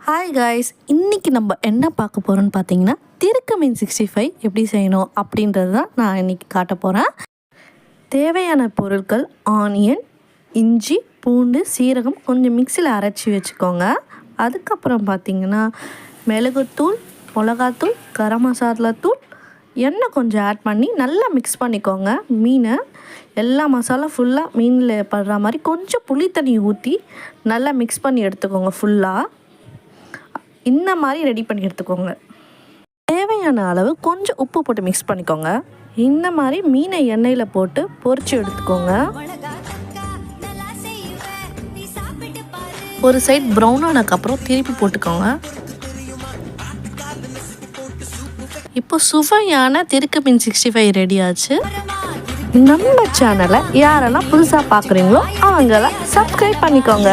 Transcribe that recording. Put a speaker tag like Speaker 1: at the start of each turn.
Speaker 1: Hi guys, இன்றைக்கி நம்ம என்ன பார்க்க போகிறோன்னு பார்த்தீங்கன்னா திருக்க மீன் 65 எப்படி செய்யணும் அப்படின்றது தான் நான் இன்றைக்கி காட்ட போகிறேன். தேவையான பொருட்கள் ஆனியன், இஞ்சி, பூண்டு, சீரகம் கொஞ்சம் மிக்சியில் அரைச்சி வச்சுக்கோங்க. அதுக்கப்புறம் பார்த்திங்கன்னா மிளகுத்தூள், மிளகாத்தூள், கரம் மசாலா தூள், எண்ணெய் கொஞ்சம் ஆட் பண்ணி நல்லா மிக்ஸ் பண்ணிக்கோங்க. மீனை எல்லா மசாலா ஃபுல்லாக மீனில் படுற மாதிரி கொஞ்சம் புளி தண்ணி ஊற்றி நல்லா மிக்ஸ் பண்ணி எடுத்துக்கோங்க. ஃபுல்லாக இந்த மாதிரி ரெடி பண்ணி எடுத்துக்கோங்க. தேவையான அளவு கொஞ்சம் உப்பு போட்டு மிக்ஸ் பண்ணிக்கோங்க. இந்த மாதிரி மீனை எண்ணெயில் போட்டு பொரிச்சு எடுத்துக்கோங்க. ஒரு சைட் ப்ரௌன் ஆனதுக்கப்புறம் திருப்பி போட்டுக்கோங்க. இப்போ சுவையான திருக்க மீன் 65 ரெடி ஆச்சு. நம்ம சேனலை யாரெல்லாம் புதுசாக பார்க்குறீங்களோ அவங்களாம் சப்ஸ்கிரைப் பண்ணிக்கோங்க.